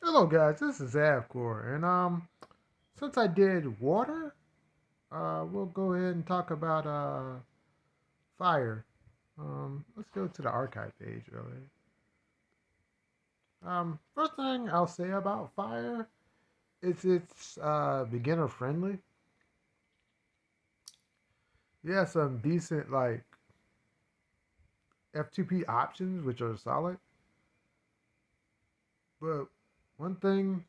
Hello guys, this is Avcore, and since I did water, we'll go ahead and talk about fire. Let's go to the archive page really. First thing I'll say about fire is it's beginner friendly. You have some decent like F2P options which are solid, but one thing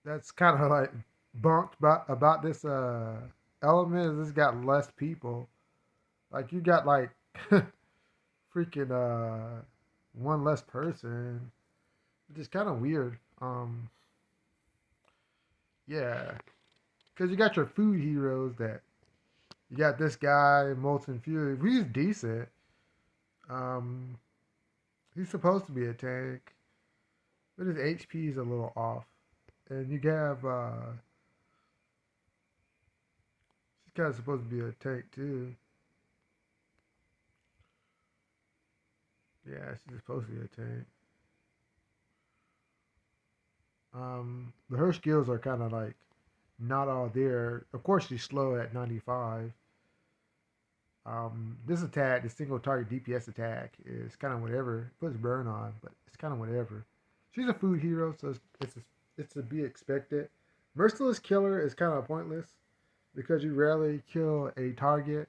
that's kind of like bunked about this element is it's got less people. Like you got like freaking one less person, which is kind of weird. Yeah, because you got your food heroes that you got this guy Molten Fury. He's decent. Um, he's supposed to be a tank, but his HP is a little off. And you have she's kind of supposed to be a tank too. Yeah, she's supposed to be a tank. But her skills are kind of like not all there. Of course, she's slow at 95. This attack, the single target DPS attack, is kind of whatever. Puts burn on, but it's kind of whatever. She's a food hero, so it's to be expected. Merciless killer is kind of pointless because you rarely kill a target,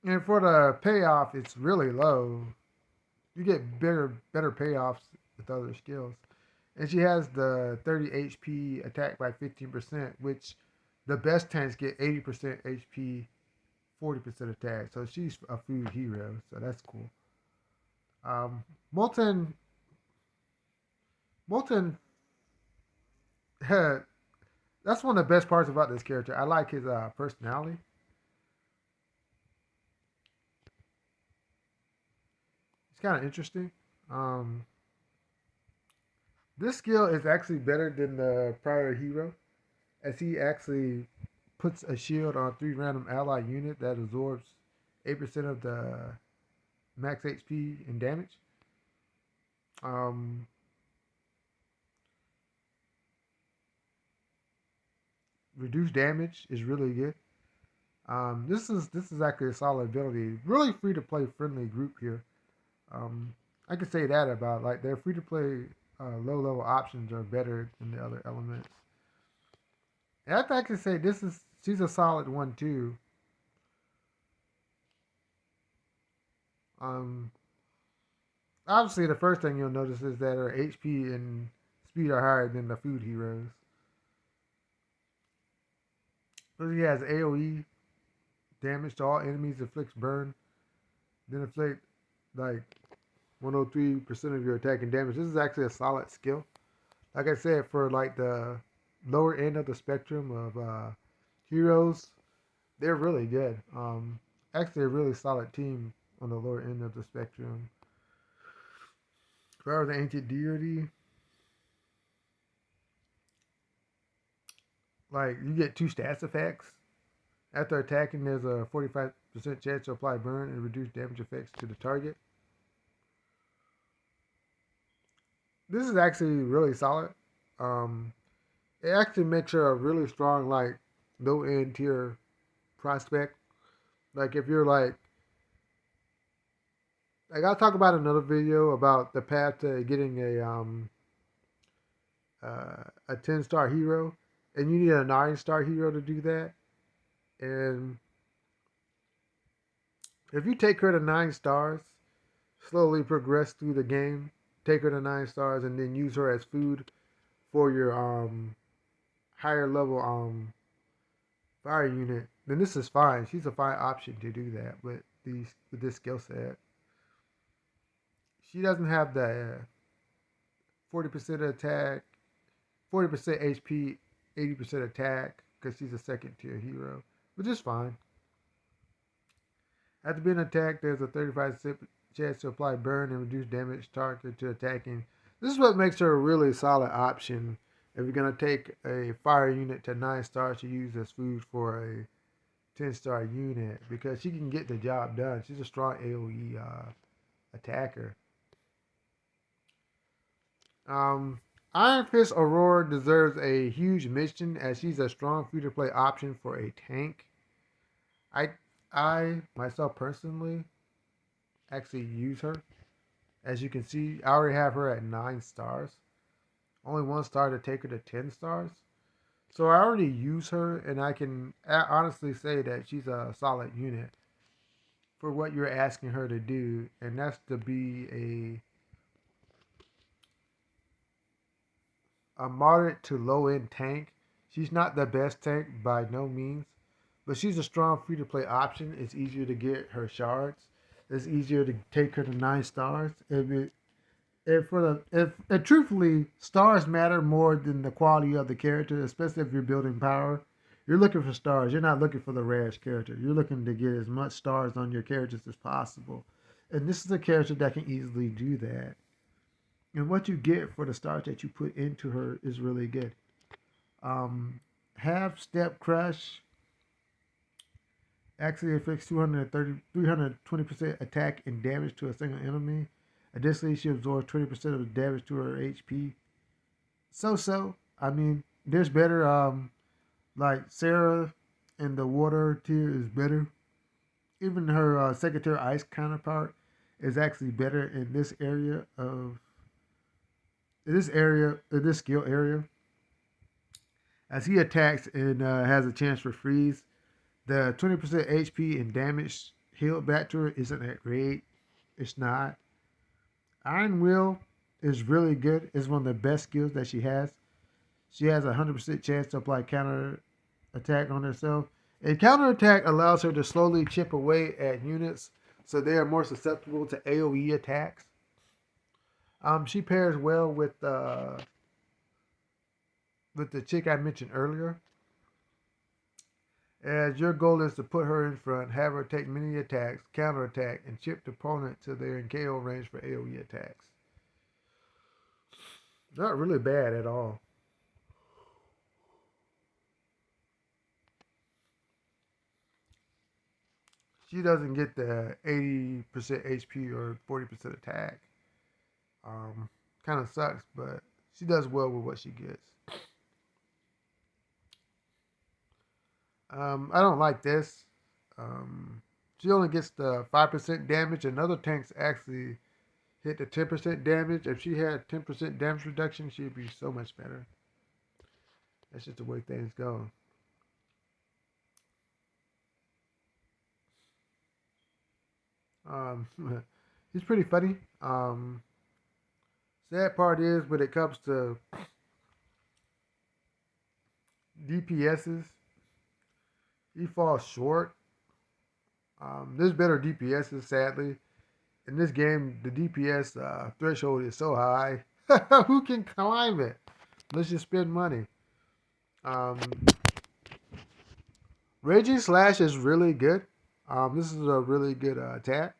and for the payoff, it's really low. You get better payoffs with other skills. And she has the 30 HP attack by 15%, which the best tanks get 80% HP 40% attack. So she's a food hero. So that's cool. Um, Molten, Molten, that's one of the best parts about this character. I like his personality. It's kind of interesting. Um, this skill is actually better than the prior hero, as he actually puts a shield on 3 random ally unit that absorbs 8% of the max HP and damage. Um, reduced damage is really good. This is actually a solid ability. Really free to play friendly group here. Um, I could say that about like their free to play low level options are better than the other elements. And I have to say she's a solid one too. Um, obviously the first thing you'll notice is that her HP and speed are higher than the food heroes. But he has AOE damage to all enemies, inflicts burn, then inflict like 103% of your attacking damage. This is actually a solid skill. Like I said, for like the lower end of the spectrum of heroes, they're really good. Actually, a really solid team on the lower end of the spectrum. Power of the Ancient Deity, like you get two stats effects. After attacking, there's a 45% chance to apply burn and reduce damage effects to the target. This is actually really solid. Um, it actually makes her a really strong, like low end tier prospect. Like if you're like I'll talk about another video about the path to getting a 10-star hero, and you need a 9-star hero to do that. And if you take her to 9 stars, slowly progress through the game, take her to 9 stars, and then use her as food for your higher level fire unit, then this is fine. She's a fine option to do that with this skill set. She doesn't have the 40% attack, 40% HP, 80% attack because she's a second tier hero, which is fine. After being attacked, there's a 35% chance to apply burn and reduce damage target to attacking. This is what makes her a really solid option if you're going to take a fire unit to 9 stars to use as food for a 10-star unit because she can get the job done. She's a strong AoE attacker. Um, Iron Fist Aurora deserves a huge mention as she's a strong free-to-play option for a tank. I, I myself personally actually use her. As you can see, I already have her at 9 stars. Only 1 star to take her to 10 stars. So I already use her, and I can honestly say that she's a solid unit for what you're asking her to do, and that's to be a moderate to low end tank. She's not the best tank by no means, but she's a strong free to play option. It's easier to get her shards. It's easier to take her to 9 stars. If truthfully, stars matter more than the quality of the character, especially if you're building power. You're looking for stars. You're not looking for the rarest character. You're looking to get as much stars on your characters as possible. And this is a character that can easily do that. And what you get for the stars that you put into her is really good. Um, Half Step Crush actually inflicts 320% attack and damage to a single enemy. Additionally, she absorbs 20% of the damage to her HP. So. I mean, there's better. Like Sarah in the water tier is better. Even her Secretary Ice counterpart is actually better in this skill area, as he attacks and has a chance for freeze. The 20% HP and damage healed back to her isn't that great. It's not. Iron Will is really good. It's one of the best skills that she has. She has a 100% chance to apply counter attack on herself. And counter attack allows her to slowly chip away at units so they are more susceptible to AoE attacks. She pairs well with the chick I mentioned earlier. As your goal is to put her in front, have her take many attacks, counter attack, and chip the opponent to their in KO range for AoE attacks. Not really bad at all. She doesn't get the 80% HP or 40% attack. Um, Kind of sucks, but she does well with what she gets. I don't like this. Um, she only gets the 5% damage, and other tanks actually hit the 10% damage. If she had 10% damage reduction, she'd be so much better. That's just the way things go. Um, he's pretty funny. Sad part is when it comes to DPSs, he falls short. There's better DPSs, sadly. In this game, the DPS threshold is so high. Who can climb it? Let's just spend money. Um, Raging Slash is really good. This is a really good attack.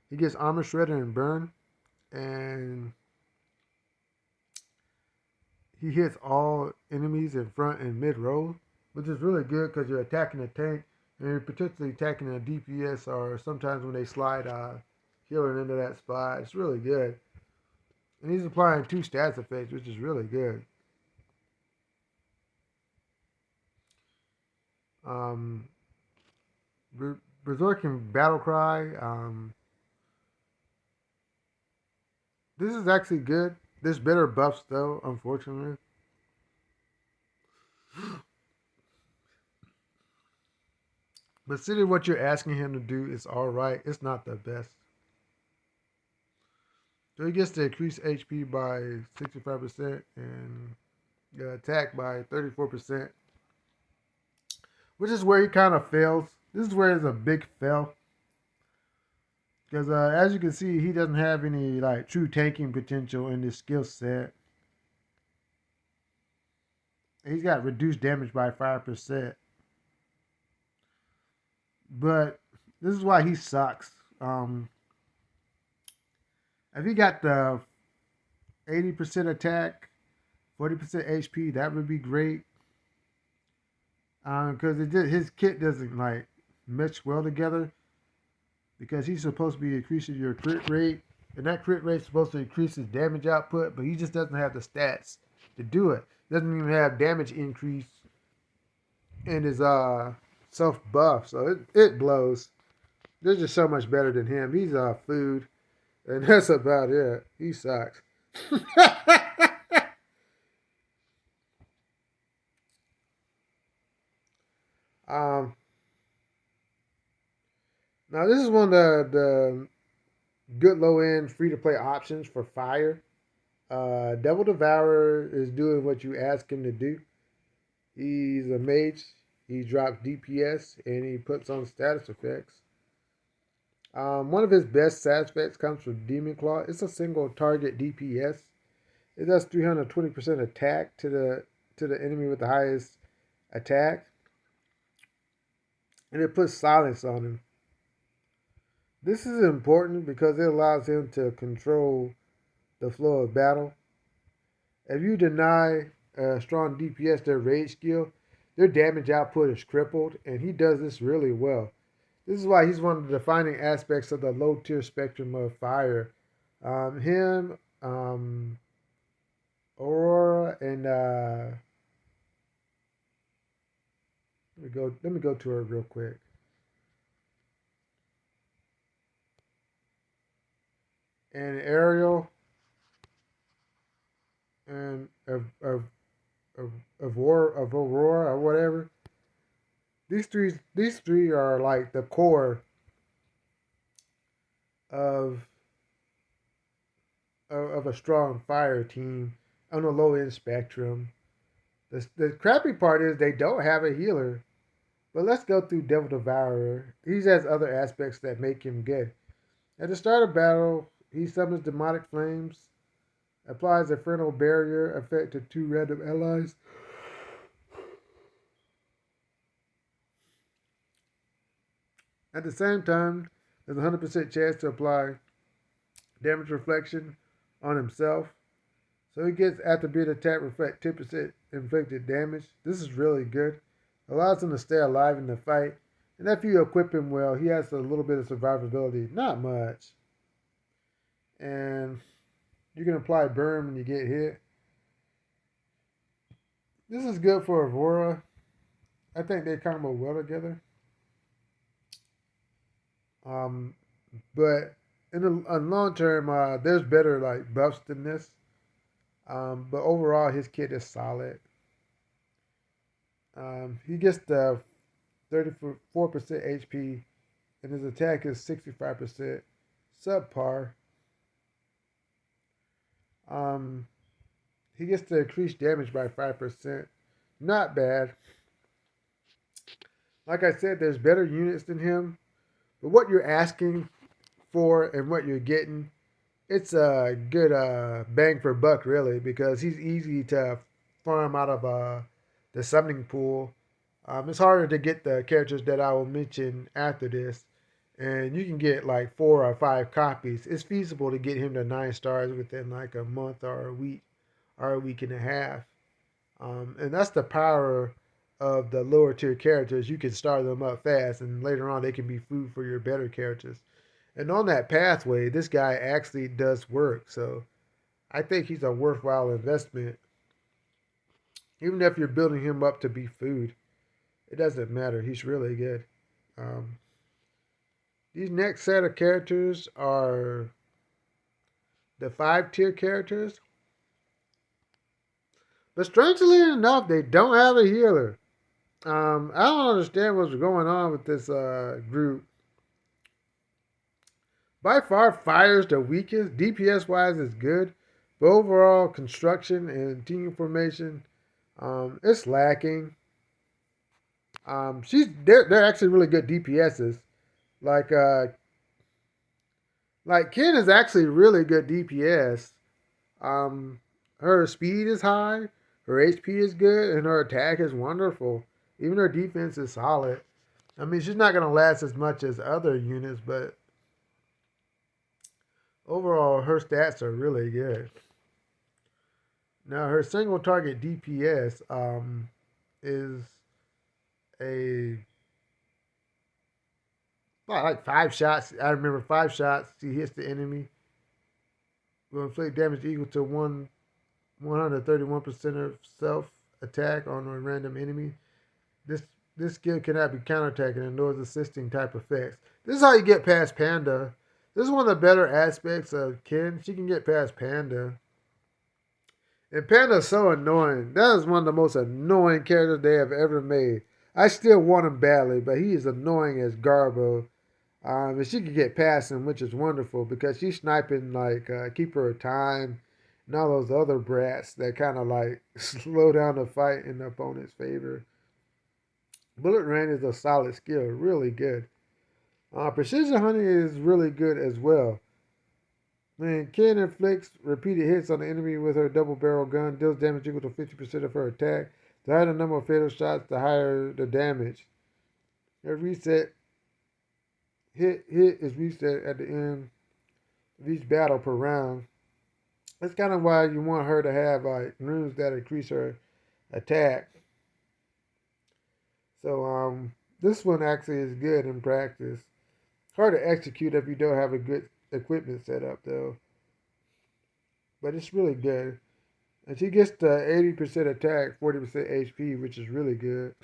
He gets Armor Shredder and Burn, and he hits all enemies in front and mid row, which is really good because you're attacking a tank and you're potentially attacking a DPS, or sometimes when they slide healing into that spot. It's really good. And he's applying 2 stats effects, which is really good. Um, Berserking Battle Cry. This is actually good. There's better buffs though, unfortunately. But considering what you're asking him to do is alright. It's not the best. So he gets to increase HP by 65% and attack by 34%, which is where he kind of fails. This is where it's a big fail. Because as you can see, he doesn't have any like true tanking potential in his skill set. He's got reduced damage by 5%. But this is why he sucks. If he got the 80% attack, 40% HP, that would be great. Because his kit doesn't like mesh well together. Because he's supposed to be increasing your crit rate And that crit rate is supposed to increase his damage output, but he just doesn't have the stats to do it. Doesn't even have damage increase in his self buff, so it blows. They're just so much better than him. He's food, and that's about it. He sucks. um, Now this is one of the good low end free to play options for fire. Devil Devourer is doing what you ask him to do. He's a mage. He drops DPS and he puts on status effects. One of his best status effects comes from Demon Claw. It's a single target DPS. It does 320% attack to the enemy with the highest attack, and it puts silence on him. This is important because it allows him to control the flow of battle. If you deny a strong DPS their rage skill, their damage output is crippled, and he does this really well. This is why he's one of the defining aspects of the low tier spectrum of fire. Him, Aurora, and let me go to her real quick. And Ariel and of Aurora or whatever. These three are like the core of of a strong fire team on a low end spectrum. The crappy part is they don't have a healer. But let's go through Devil Devourer. He has other aspects that make him good. At the start of battle, he summons demonic flames, applies a Infernal Barrier effect to 2 random allies. At the same time, there's a 100% chance to apply damage reflection on himself. So he gets attribute attack reflect 10% inflicted damage. This is really good. Allows him to stay alive in the fight. And if you equip him well, he has a little bit of survivability. Not much. And you can apply burn when you get hit. This is good for Aurora. I think they combo well together. Um, but in the long term, there's better like buffs than this. But overall, his kit is solid. He gets the 34% HP, and his attack is 65% subpar. Um, he gets to increase damage by 5%. Not bad. Like I said, there's better units than him, but what you're asking for and what you're getting, it's a good bang for buck, really, because he's easy to farm out of the summoning pool. It's harder to get the characters that I will mention after this, and you can get like 4 or 5 copies. It's feasible to get him to 9 stars within like a month or a week and a half. And that's the power of the lower tier characters. You can start them up fast, and later on they can be food for your better characters. And on that pathway, this guy actually does work. So I think he's a worthwhile investment. Even if you're building him up to be food, it doesn't matter. He's really good. Um, these next set of characters are the 5 tier characters. But strangely enough, they don't have a healer. I don't understand what's going on with this group. By far, Fire's the weakest. DPS wise, is good, but overall construction and team formation, it's lacking. They're actually really good DPSs. Like like Ken is actually really good DPS. Her speed is high, her HP is good, and her attack is wonderful. Even her defense is solid. I mean, she's not going to last as much as other units, but overall, her stats are really good. Now, her single target DPS is a like 5 shots. I remember 5 shots. She hits the enemy, will inflict damage equal to 131% of self attack on a random enemy. This this skill cannot be counterattacked and ignores assisting type effects. This is how you get past Panda. This is one of the better aspects of Ken. She can get past Panda. And Panda's so annoying. That is one of the most annoying characters they have ever made. I still want him badly, but he is annoying as Garbo. And she can get past him, which is wonderful because she's sniping like Keeper of Time and all those other brats that kind of like slow down the fight in the opponent's favor. Bullet Rain is a solid skill, really good. Precision Hunting is really good as well. When Ken inflicts repeated hits on the enemy with her double barrel gun, deals damage equal to 50% of her attack. The higher the number of fatal shots, the higher the damage. Her reset hit is reset at the end of each battle per round. That's kind of why you want her to have like runes that increase her attack. So this one actually is good in practice. Hard to execute if you don't have a good equipment set up though. But it's really good. And she gets the 80% attack, 40% HP, which is really good.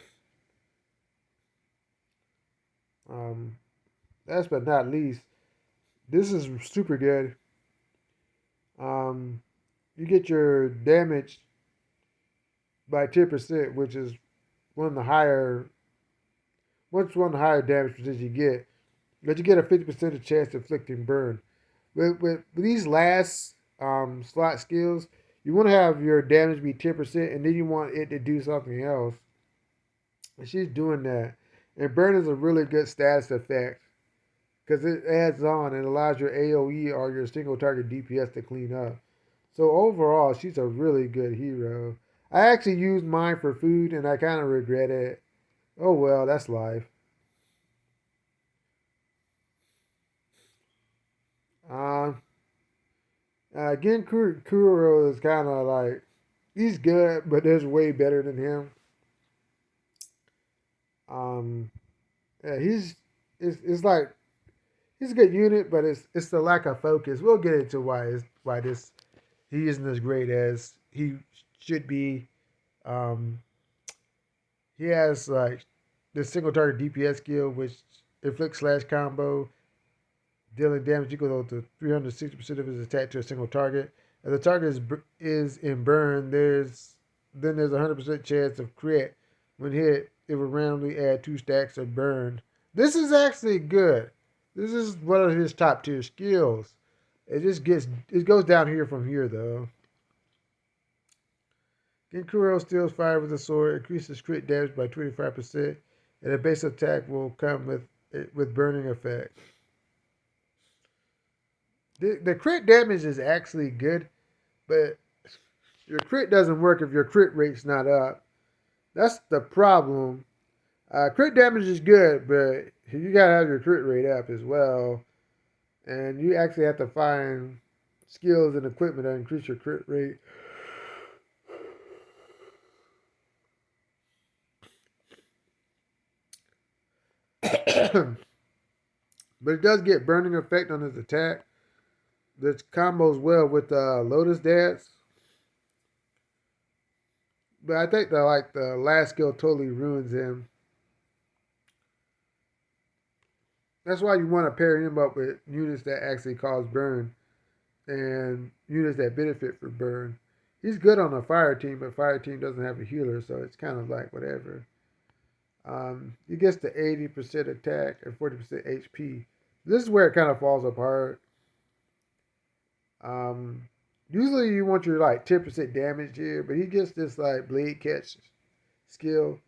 Last but not least, this is super good. You get your damage by 10%, which is one of the higher damage percentages you get. But you get a 50% chance of inflicting burn. With these last slot skills, you want to have your damage be 10%, and then you want it to do something else. And she's doing that. And burn is a really good status effect because it adds on and allows your AoE or your single target DPS to clean up. So overall, she's a really good hero. I actually used mine for food, and I kind of regret it. Oh well, that's life. Uh, Gen Kuro is kind of like he's good, but there's way better than him. Um, yeah, it's like he's a good unit, but it's the lack of focus. We'll get into why this he isn't as great as he should be. Um, he has like this single target DPS skill, which inflicts slash combo, dealing damage equal to 360% of his attack to a single target. If the target is in burn, there's a 100% chance of crit. When hit, it will randomly add 2 stacks of burn. This is actually good. This is one of his top tier skills. It goes down here from here though. Genkuro steals fire with a sword, increases crit damage by 25%, and a base attack will come with burning effect. The crit damage is actually good, but your crit doesn't work if your crit rate's not up. That's the problem. Crit damage is good, but you gotta have your crit rate up as well, and you actually have to find skills and equipment that increase your crit rate. But it does get burning effect on his attack. This combos well with Lotus Dance. But I think the last skill totally ruins him. That's why you want to pair him up with units that actually cause burn and units that benefit from burn. He's good on a fire team, but fire team doesn't have a healer, so it's kind of like whatever. He gets the 80% attack and 40% HP. This is where it kind of falls apart. Usually you want your like 10% damage here, but he gets this like blade catch skill.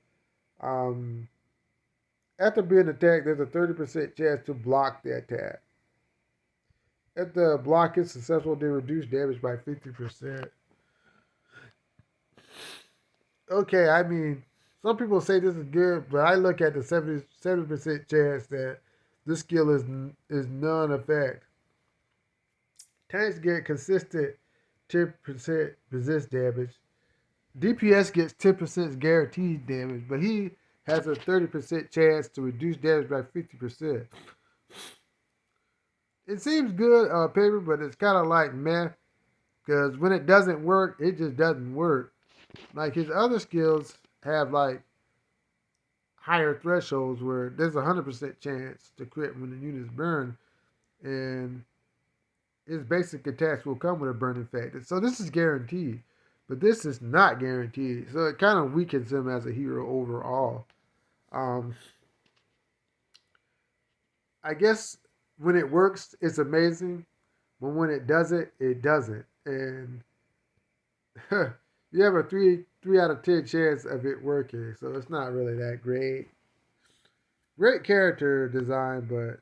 After being attacked, there's a 30% chance to block the attack. If the block is successful, they reduce damage by 50%. Okay, I mean, some people say this is good, but I look at the 70% chance that this skill is non-effect. Tanks get consistent 10% resist damage. DPS gets 10% guaranteed damage, but he has a 30% chance to reduce damage by 50%. It seems good on paper, but it's kind of like meh Because when it doesn't work, it just doesn't work. Like his other skills have like higher thresholds where there's 100% chance to crit when the unit's burned, and his basic attacks will come with a burning factor. So this is guaranteed, but this is not guaranteed. So it kind of weakens him as a hero overall. Um, I guess when it works, it's amazing, but when it doesn't, it doesn't. And you have a three out of 10 chance of it working, so it's not really that great. Great character design, but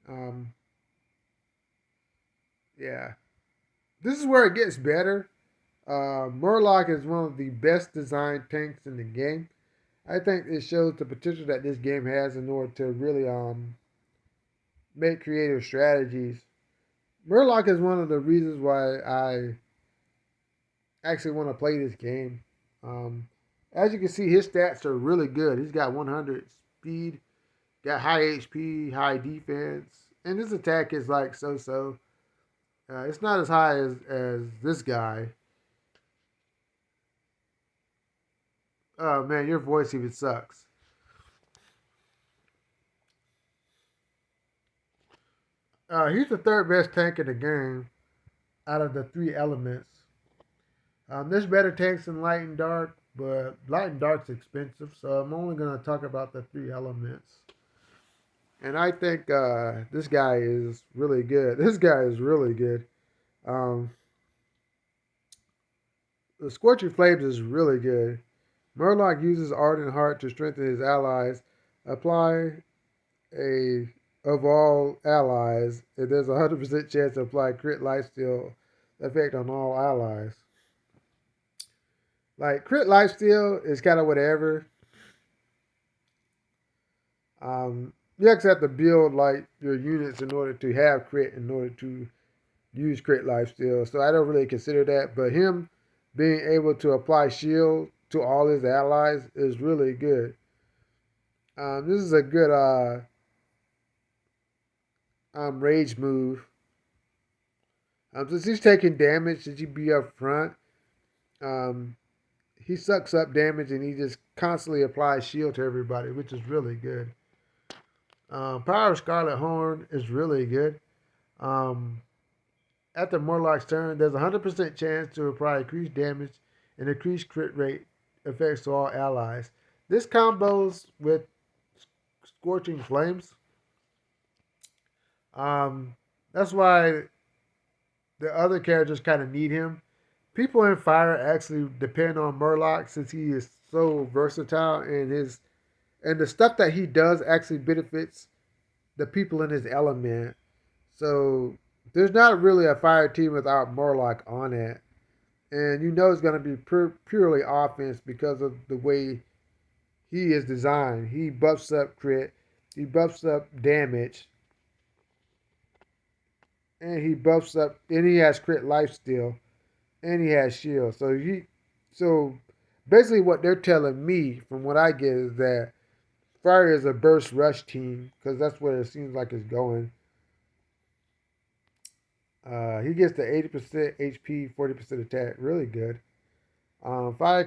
um, yeah, this is where it gets better. Murloc is one of the best designed tanks in the game. I think it shows the potential that this game has in order to really make creative strategies. Murloc is one of the reasons why I actually want to play this game. Um, as you can see, his stats are really good. He's got 100 speed, got high HP, high defense, and his attack is like so-so. It's not as high as this guy. Oh man, your voice even sucks. He's the third best tank in the game out of the three elements. There's better tanks than Light and Dark, but Light and Dark's expensive, so I'm only going to talk about the three elements. And I think this guy is really good. This guy is really good. Um, the Scorching Flames is really good. Murloc uses Ardent Heart to strengthen his allies. Apply a of all allies, and there's a 100% chance to apply crit lifesteal effect on all allies. Like crit lifesteal is kind of whatever. You actually have to build like your units in order to have crit, in order to use crit lifesteal. So I don't really consider that. But him being able to apply shield to all his allies is really good. This is a good rage move. Since he's taking damage, since he be up front, um, he sucks up damage and he just constantly applies shield to everybody, which is really good. Power of Scarlet Horn is really good. Um, After Murloc's turn, there's a 100% chance to apply increased damage and increased crit rate effects to all allies. This combos with Scorching Flames. That's why the other characters kind of need him. People in Fire actually depend on Murloc since he is so versatile and the stuff that he does actually benefits the people in his element. So there's not really a fire team without Murloc on it. And you know it's going to be purely offense because of the way he is designed. He buffs up crit, he buffs up damage, and he has crit life steal, and he has shield. So basically what they're telling me from what I get is that Fire is a burst rush team because that's what it seems like it's going. He gets the 80% HP, 40% attack. Really good. Fire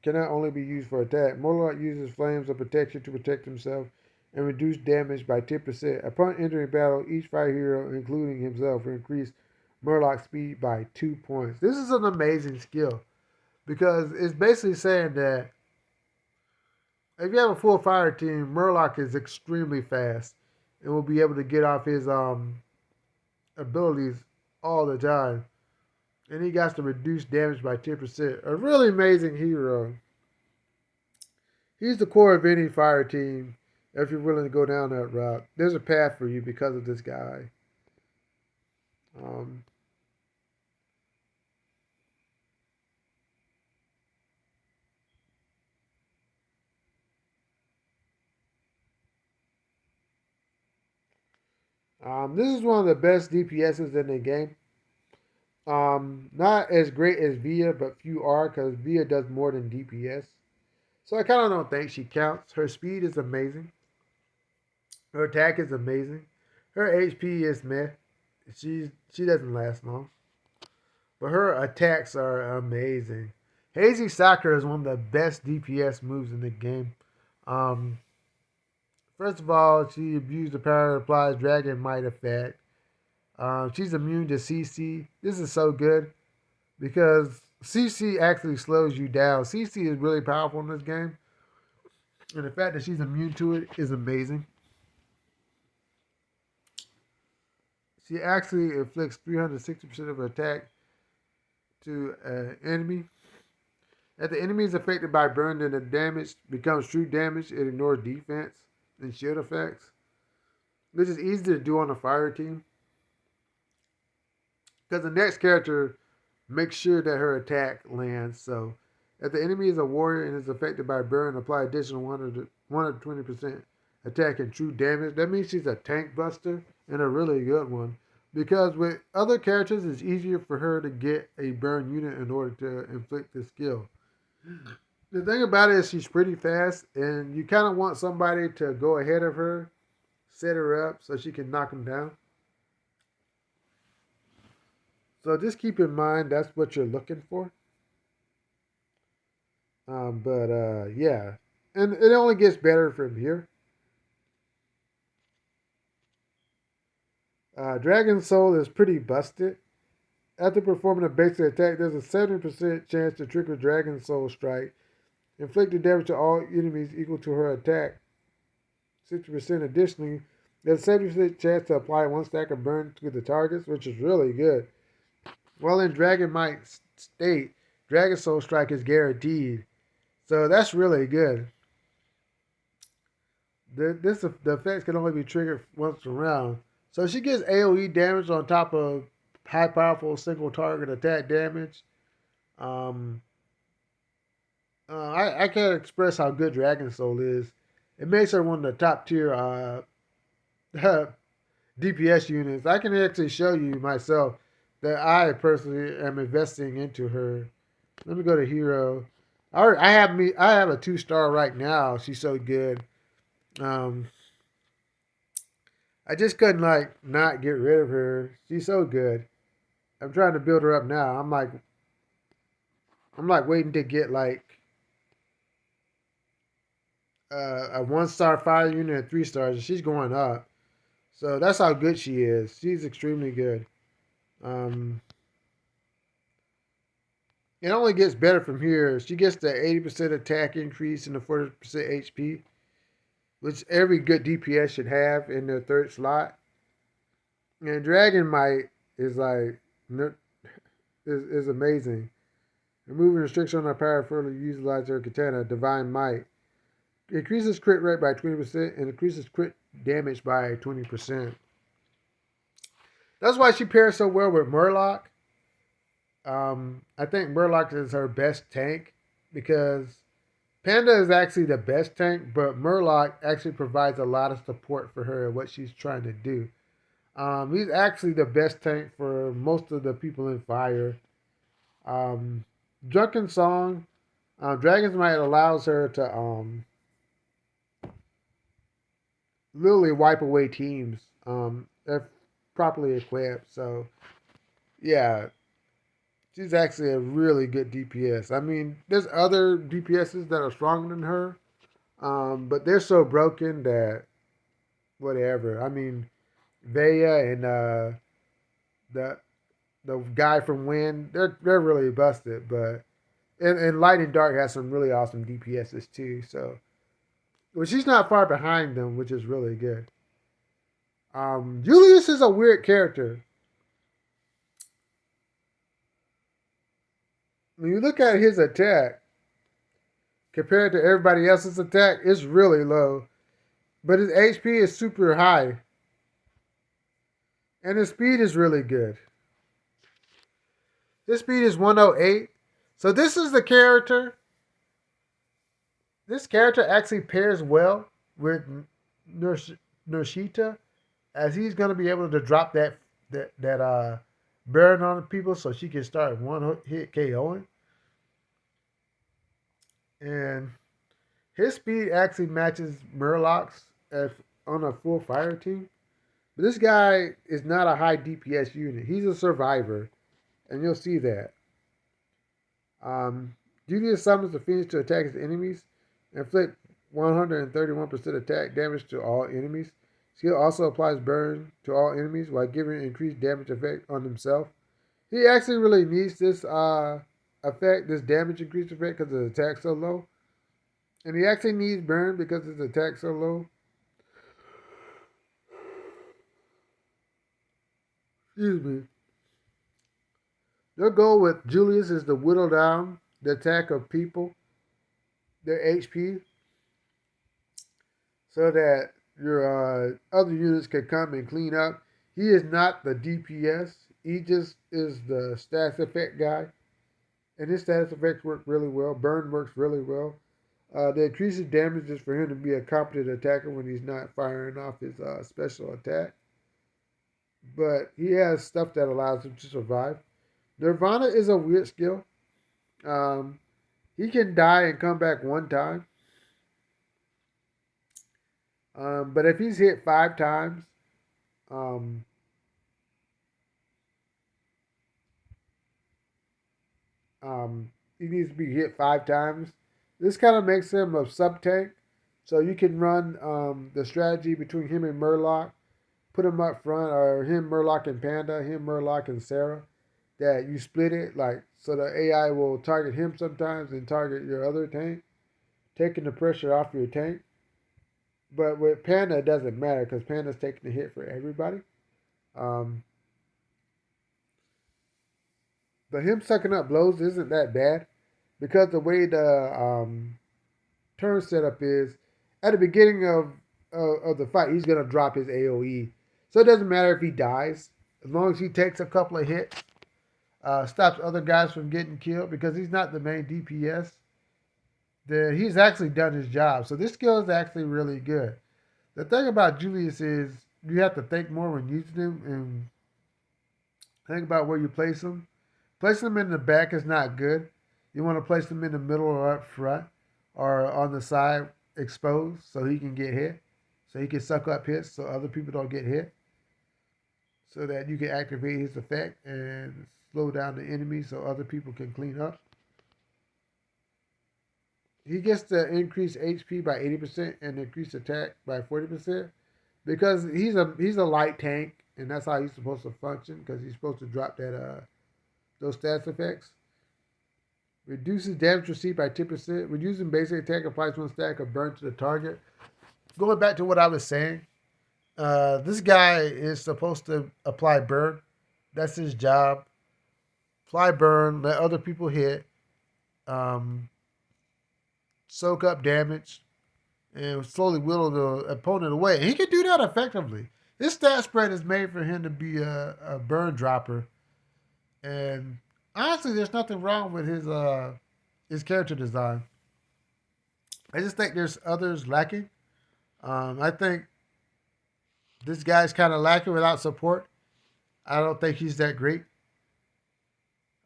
cannot only be used for attack. Murloc uses flames of protection to protect himself and reduce damage by 10%. Upon entering battle, each fire hero, including himself, will increase Murloc's speed by 2 points. This is an amazing skill because it's basically saying that if you have a full fire team, Murloc is extremely fast and will be able to get off his abilities all the time. And he got to reduce damage by 10%. A really amazing hero. He's the core of any fire team if you're willing to go down that route. There's a path for you because of this guy. Um, this is one of the best DPSs in the game. Not as great as Via, but few are because Via does more than DPS. So I kind of don't think she counts. Her speed is amazing. Her attack is amazing. Her HP is meh. She doesn't last long, but her attacks are amazing. Hazy Sakura is one of the best DPS moves in the game. Um, First of all, she abused the power that applies Dragon Might effect. She's immune to CC. This is so good because CC actually slows you down. CC is really powerful in this game, and the fact that she's immune to it is amazing. She actually inflicts 360% of her attack to an enemy. If the enemy is affected by burn, then the damage becomes true damage. It ignores defense and shield effects. This is easy to do on a fire team because the next character makes sure that her attack lands. So, if the enemy is a warrior and is affected by burn, apply additional 120% attack and true damage. That means she's a tank buster and a really good one. Because with other characters, it's easier for her to get a burn unit in order to inflict the skill. The thing about it is she's pretty fast, and you kind of want somebody to go ahead of her, set her up so she can knock them down. So just keep in mind that's what you're looking for. Yeah, and it only gets better from here. Dragon Soul is pretty busted. After performing a basic attack, there's a 70% chance to trigger Dragon Soul Strike, inflicting damage to all enemies equal to her attack. 60% additionally, there's a 70% chance to apply one stack of burn to the targets, which is really good. While in Dragon Might state, Dragon Soul Strike is guaranteed. So that's really good. The effects can only be triggered once a round. So she gets AoE damage on top of high powerful single target attack damage. Um, I can't express how good Dragon Soul is. It makes her one of the top tier DPS units. I can actually show you myself that I personally am investing into her. Let me go to hero. I have a 2-star right now. She's so good. Um, I just couldn't like not get rid of her. She's so good. I'm trying to build her up now. I'm like waiting to get like a 1-star fire unit and 3 stars, and she's going up. So that's how good she is. She's extremely good. Um, it only gets better from here. She gets the 80% attack increase and the 40% HP, which every good DPS should have in their third slot. And Dragon Might is like is amazing. Removing restriction on her power further utilize her katana, Divine Might. Increases crit rate by 20% and increases crit damage by 20%. That's why she pairs so well with Murloc. I think Murloc is her best tank because Panda is actually the best tank, but Murloc actually provides a lot of support for her and what she's trying to do. He's actually the best tank for most of the people in Fire. Um, Drunken Song, Dragon's Might allows her to literally wipe away teams if properly equipped. So, yeah, she's actually a really good DPS. I mean, there's other DPSs that are stronger than her, but they're so broken that whatever. I mean, Vaya and the the guy from Wind, they're really busted. But and Light and Dark has some really awesome DPSs too. So, well, she's not far behind them, which is really good. Julius is a weird character. When you look at his attack compared to everybody else's attack, it's really low. But his HP is super high. And his speed is really good. His speed is 108. So this is the character. This character actually pairs well with Nurshita, as he's going to be able to drop that burn on people so she can start one hit KOing. And his speed actually matches Murloc's on a full fire team. But this guy is not a high DPS unit. He's a survivor, and you'll see that. Um, Julius summons the Phoenix to attack his enemies, inflict 131% attack damage to all enemies. Skill also applies burn to all enemies while giving increased damage effect on himself. He actually really needs this effect, this damage increase effect, because his attack's so low. And he actually needs burn because his attack's so low. Excuse me. Your goal with Julius is to whittle down the attack of people, their HP, so that your other units can come and clean up. He is not the DPS. He just is the stats effect guy. And his status effects work really well. Burn works really well. The increases damage is for him to be a competent attacker when he's not firing off his special attack. But he has stuff that allows him to survive. Nirvana is a weird skill. Um, he can die and come back one time. But if he's hit 5 times, um, he needs to be hit 5 times. This kind of makes him a sub tank. So you can run the strategy between him and Murloc, put him up front, or him, Murloc, and Panda, him, Murloc, and Sarah. That you split it, like, so the AI will target him sometimes and target your other tank, taking the pressure off your tank. But with Panda, it doesn't matter because Panda's taking the hit for everybody. Um, but him sucking up blows isn't that bad because the way the turn setup is, at the beginning of the fight, he's gonna drop his AOE, so it doesn't matter if he dies as long as he takes a couple of hits. Stops other guys from getting killed because he's not the main DPS. Then he's actually done his job. So this skill is actually really good. The thing about Julius is you have to think more when using him and think about where you place him. Placing him in the back is not good. You want to place him in the middle or up front or on the side exposed so he can get hit. So he can suck up hits so other people don't get hit. So that you can activate his effect and slow down the enemy so other people can clean up. He gets to increase HP by 80% and increase attack by 40% because he's a light tank and that's how he's supposed to function because he's supposed to drop that those stats effects. Reduces damage received by 10%. Reducing basic attack applies one stack of burn to the target. Going back to what I was saying, this guy is supposed to apply burn. That's his job. Apply burn, let other people hit, soak up damage, and slowly whittle the opponent away. And he can do that effectively. His stat spread is made for him to be a burn dropper. And honestly, there's nothing wrong with his character design. I just think there's others lacking. I think this guy's kind of lacking without support. I don't think he's that great.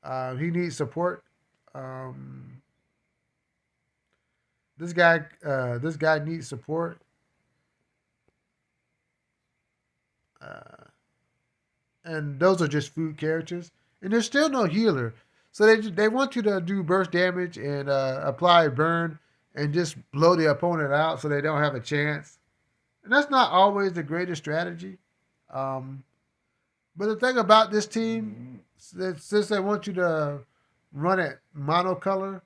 He needs support. Um, this guy needs support. Uh, and those are just food characters. And there's still no healer, so they want you to do burst damage and apply burn and just blow the opponent out so they don't have a chance. And that's not always the greatest strategy. Um, but the thing about this team, since they want you to run it monocolor,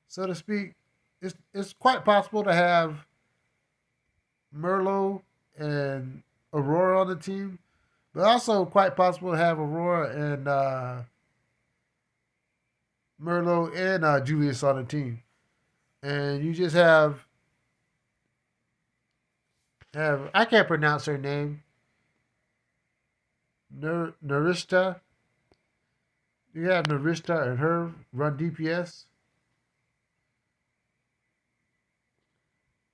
so to speak, it's quite possible to have Merlot and Aurora on the team, but also quite possible to have Aurora and Merlot and Julius on the team, and you just have I can't pronounce her name, Narishta. You have Narishta and her run DPS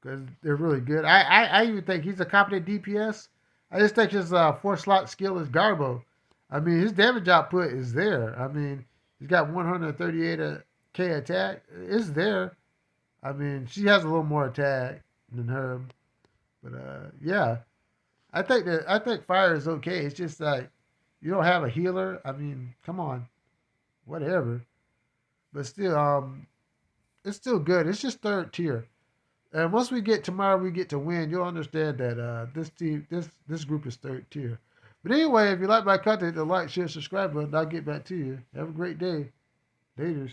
because they're really good. I even think he's a competent DPS. I just think his 4 slot skill is Garbo. I mean, his damage output is there. I mean, he's got 138k attack. It's there. I mean, she has a little more attack than her, but yeah, I think fire is okay. It's just like you don't have a healer. I mean, come on, whatever. But still, it's still good. It's just third tier. And once we get tomorrow, we get to win. You'll understand that this group is third tier. But anyway, if you like my content, the like, share, subscribe button. I'll get back to you. Have a great day. Laters.